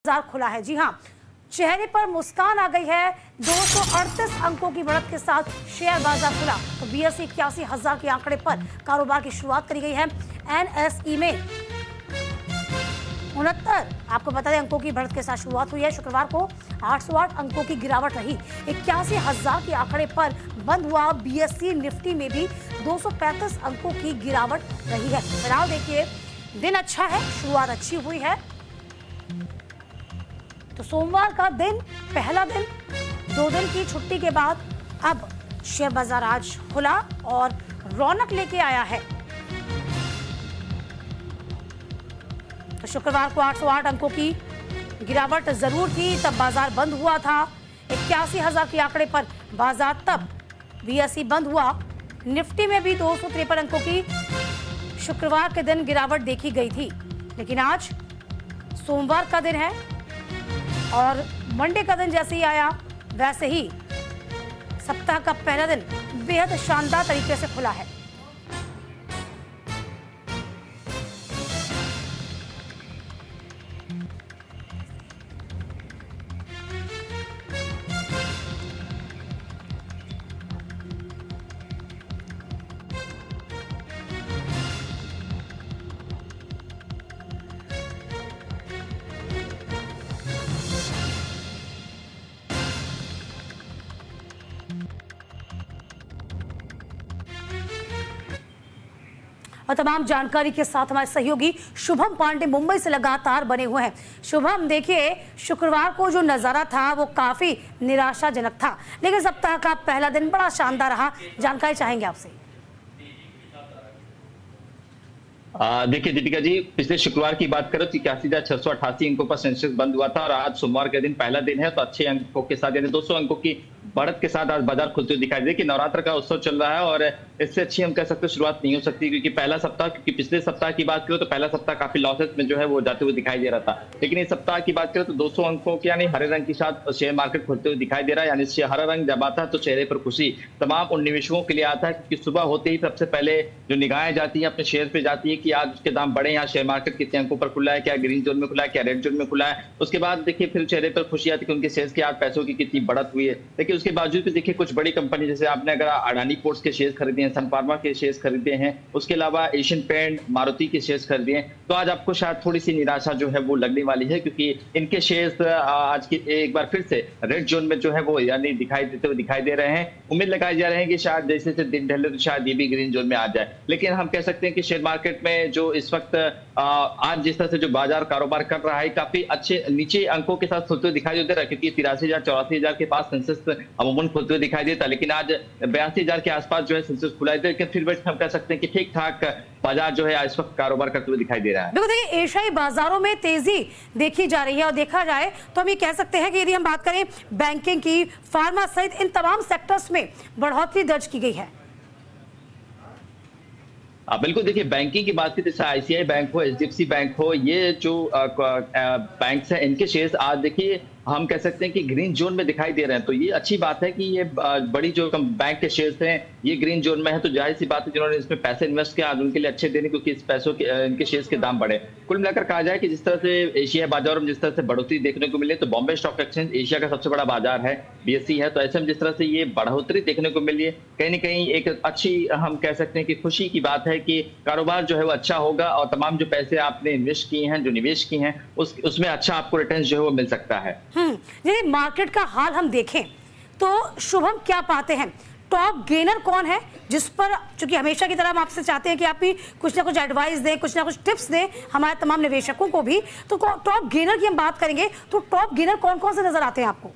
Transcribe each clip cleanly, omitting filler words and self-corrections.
बाजार खुला है। जी हाँ, चेहरे पर मुस्कान आ गई है। 238 अंकों की बढ़त के साथ शेयर बाजार खुला। तो बीएसई 81,000 के आंकड़े पर कारोबार की शुरुआत करी गई है। एनएसई में 69 आपको बता दें अंकों की बढ़त के साथ शुरुआत हुई है। शुक्रवार को 808 अंकों की गिरावट रही। 81,000 के आंकड़े पर बंद हुआ। बीएसई निफ्टी में भी 235 अंकों की गिरावट रही है। फिलहाल देखिए दिन अच्छा है, शुरुआत अच्छी हुई है। तो सोमवार का दिन, पहला दिन, 2 दिन की छुट्टी के बाद अब शेयर बाजार आज खुला और रौनक लेके आया है। तो शुक्रवार को 808 अंकों की गिरावट जरूर थी, तब बाजार बंद हुआ था। 81,000 के आंकड़े पर बाजार तब बीएसई बंद हुआ। निफ्टी में भी 253 अंकों की शुक्रवार के दिन गिरावट देखी गई थी। लेकिन आज सोमवार का दिन है और मंडे का दिन जैसे ही आया वैसे ही सप्ताह का पहला दिन बेहद शानदार तरीके से खुला है। और तमाम जानकारी के साथ हमारे सहयोगी शुभम पांडे मुंबई से लगातार बने हुए हैं। शुभम, देखिए शुक्रवार को जो नजारा था वो काफी निराशाजनक था, लेकिन सप्ताह का पहला दिन बड़ा शानदार रहा। जानकारी चाहेंगे आपसे। देखिए दीपिका जी, पिछले शुक्रवार की बात करो तो 81,688 अंकों पर सेंसेक्स बंद हुआ था और आज सोमवार के दिन पहला दिन है, तो अच्छे अंकों के साथ यानी 200 अंकों की बढ़त के साथ आज बाजार खुलते हुए दिखाई दे कि नवरात्र का उत्सव चल रहा है और इससे अच्छी हम कह सकते हैं शुरुआत नहीं हो सकती, क्योंकि पहला सप्ताह, क्योंकि पिछले सप्ताह की बात करो तो पहला सप्ताह काफी लॉसेस में जो है वो जाते हुए दिखाई दे रहा था। लेकिन इस सप्ताह की बात करें तो 200 अंकों के यानी हरे रंग के साथ शेयर मार्केट खुलते हुए दिखाई दे रहा है। यानी हरा रंग जब आता है तो चेहरे पर खुशी तमाम उन निवेशकों के लिए आता है, क्योंकि सुबह होते ही सबसे पहले जो निगाहें जाती है अपने शेयर पे जाती है कि आज उसके दाम बढ़े, यहाँ शेयर मार्केट कितने अंकों पर खुला है, क्या ग्रीन जोन में खुला है, क्या रेड जोन में खुला है। उसके बाद देखिए फिर चेहरे पर खुशी आती है कि उनके शेयर के आज पैसों की कितनी बढ़त हुई है। लेकिन उसके बावजूद भी देखिए कुछ बड़ी कंपनी, जैसे आपने अगर अडानी पोर्ट्स के शेयर खरीदे हैं, सन फार्मा के शेयर खरीदे हैं, उसके अलावा एशियन पेंट, मारुति के शेयर खरीदे हैं, तो आज आपको शायद थोड़ी सी निराशा जो है वो लगने वाली है, क्योंकि इनके शेयर आज की एक बार फिर से रेड जोन में जो है वो यानी दिखाई देते हुए दिखाई दे रहे हैं। उम्मीद लगाई जा रही है कि शायद जैसे जैसे दिन ढले तो शायद ये भी ग्रीन जोन में आ जाए। लेकिन हम कह सकते हैं कि शेयर मार्केट में जो इस वक्त आज जिस तरह से जो बाजार कारोबार कर रहा है काफी अच्छे नीचे अंकों के साथ खुलते हुए दिखाई दे रहा है, क्योंकि 83,000 84,000 के पास सेंसेक्स अमूमन खुलते हुए दिखाई देता, लेकिन आज 82,000 के आसपास जो है सेंसेक्स खुला है। लेकिन फिर भी हम कह सकते हैं कि ठीक ठाक बाजार जो है इस वक्त कारोबार करते हुए दिखाई दे रहा है। बिल्कुल, देखिए एशियाई बाजारों में तेजी देखी जा रही है और देखा जाए तो हम ये कह सकते हैं कि यदि हम बात करें बैंकिंग की, फार्मा सहित इन तमाम सेक्टर्स में बढ़ोतरी दर्ज की गई है। बिल्कुल, देखिए बैंकिंग की बात की जैसे आईसीआई बैंक हो, एचडीएफसी बैंक हो, ये जो बैंक्स हैं इनके शेयर्स आज देखिए हम कह सकते हैं कि ग्रीन जोन में दिखाई दे रहे हैं। तो ये अच्छी बात है कि ये बड़ी जो बैंक के शेयर्स हैं ये ग्रीन जोन में है, तो जाहिर सी बात है जिन्होंने इसमें पैसे इन्वेस्ट किया आज उनके लिए अच्छे दिन, क्योंकि इस पैसों के इनके शेयर्स के दाम बढ़े। कुल मिलाकर कहा जाए कि जिस तरह से एशियाई बाजारों में जिस तरह से बढ़ोतरी देखने को मिले, तो बॉम्बे स्टॉक एक्सचेंज एशिया का सबसे बड़ा बाजार है, बीएसई है, तो ऐसे में जिस तरह से ये बढ़ोतरी देखने को मिली है कहीं ना कहीं एक अच्छी हम कह सकते हैं कि खुशी की बात है कि कारोबार जो है वो अच्छा होगा और तमाम जो पैसे आपने इन्वेस्ट किए हैं, जो निवेश किए हैं, उसमें अच्छा आपको रिटर्न जो है वो मिल सकता है। यदि मार्केट का हाल हम देखें तो शुभम क्या पाते हैं, टॉप गेनर कौन है जिस पर, चूंकि हमेशा की तरह हम आपसे चाहते हैं कि आप भी कुछ ना कुछ एडवाइस दें, कुछ ना कुछ टिप्स दें हमारे तमाम निवेशकों को भी, तो टॉप गेनर की हम बात करेंगे तो टॉप गेनर कौन कौन से नजर आते हैं आपको?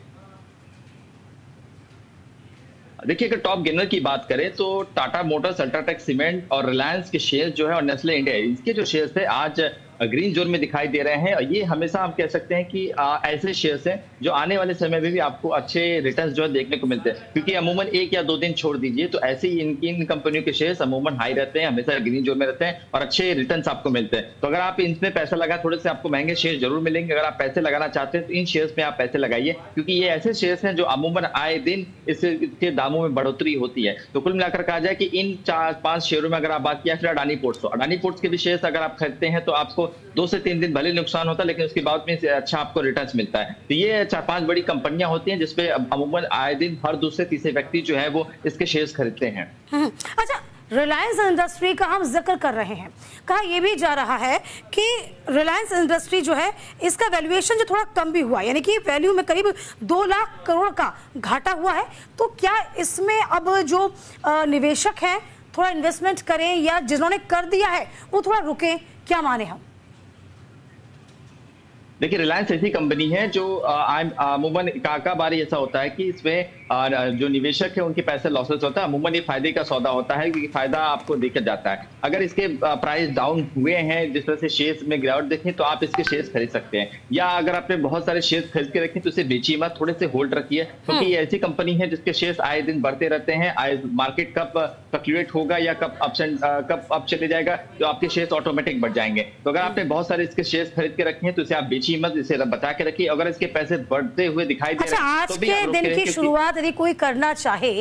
देखिए अगर टॉप गेनर की बात करें तो टाटा मोटर्स, अल्ट्राटेक सीमेंट और रिलायंस के शेयर जो है और नेस्ले इंडिया, इसके जो शेयर थे आज ग्रीन जोन में दिखाई दे रहे हैं। और ये हमेशा हम कह सकते हैं कि ऐसे शेयर्स हैं जो आने वाले समय में भी आपको अच्छे रिटर्न्स जो है देखने को मिलते हैं, क्योंकि अमूमन 1 या 2 दिन छोड़ दीजिए तो ऐसे ही इन कंपनियों के शेयर्स अमूमन हाई रहते हैं, हमेशा ग्रीन जोन में रहते हैं और अच्छे रिटर्न्स आपको मिलते हैं। तो अगर आप इनमें पैसा लगा, थोड़े से आपको महंगे शेयर जरूर मिलेंगे। अगर आप पैसे लगाना चाहते हैं तो इन शेयर्स में आप पैसे लगाइए, क्योंकि ये ऐसे शेयर्स हैं जो अमूमन आए दिन इसके दामों में बढ़ोतरी होती है। तो कुल मिलाकर कहा जाए कि इन 4-5 शेयरों में अगर आप बात किया, फिर अडानी पोर्ट्स के भी शेयर्स अगर आप खरीदते हैं तो आपको आपको 2 से 3 दिन भले नुकसान होता है, लेकिन उसके बाद में अच्छा आपको रिटर्न्स मिलता है। तो ये 4-5 बड़ी कंपनियां होती हैं जिसपे अमूमन आए दिन हर दूसरे तीसरे व्यक्ति जो है वो इसके शेयर्स खरीदते हैं। अच्छा, रिलायंस इंडस्ट्री का हम जिक्र कर रहे हैं, कहा यह भी जा रहा है कि रिलायंस इंडस्ट्री जो है इसका वैल्यूएशन जो थोड़ा कम भी हुआ, यानी कि वैल्यू में करीब 2 लाख करोड़ का घाटा हुआ है। तो क्या इसमें अब जो निवेशक हैं थोड़ा इन्वेस्टमेंट करें या जिन्होंने कर दिया है वो थोड़ा रुकें, क्या माने हम? देखिए, रिलायंस ऐसी कंपनी है जो अमूमन का बार ऐसा होता है कि इसमें जो निवेशक है उनके पैसे लॉसेस होता है। अमूमन ये फायदे का सौदा होता है क्योंकि फायदा आपको देकर जाता है। अगर इसके प्राइस डाउन हुए हैं, जिस तरह से शेयर्स में गिरावट देखें, तो आप इसके शेयर्स खरीद सकते हैं, या अगर आपने बहुत सारे शेयर्स खरीद के रखे तो इसे बेचिए मत, थोड़े से होल्ड रखिए, क्योंकि ये ऐसी कंपनी है जिसके शेयर्स आए दिन बढ़ते रहते हैं। मार्केट कब फ्लक्चुएट होगा या कब अप चले जाएगा, तो आपके शेयर्स ऑटोमेटिक बढ़ जाएंगे। तो अगर आपने बहुत सारे इसके शेयर्स खरीद के रखे हैं तो इसे आप बेचिए मत, इसे बचा के रखिए। अगर इसके पैसे बढ़ते हुए दिखाई दे रहे हैं तो भी आज के दिन की शुरुआत यदि कोई करना चाहे,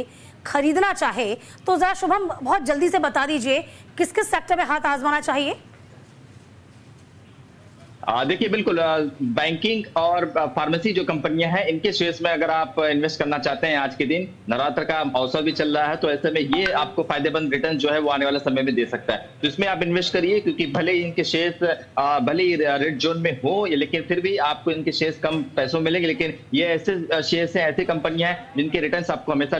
खरीदना चाहे, तो जरा शुभम बहुत जल्दी से बता दीजिए किस किस सेक्टर में हाथ आजमाना चाहिए? देखिए, बिल्कुल बैंकिंग और फार्मेसी जो कंपनियां हैं इनके शेयर्स में अगर आप इन्वेस्ट करना चाहते हैं, आज के दिन नवरात्र का अवसर भी चल रहा है, तो ऐसे में ये आपको फायदेमंद रिटर्न जो है वो आने वाले समय में दे सकता है। तो इसमें आप इन्वेस्ट करिए, क्योंकि भले ही इनके शेयर्स भले ही रेड जोन में हो, लेकिन फिर भी आपको इनके शेयर्स कम पैसों मिलेंगे। लेकिन ये ऐसे शेयर्स हैं, ऐसी कंपनियां हैं जिनके रिटर्न आपको हमेशा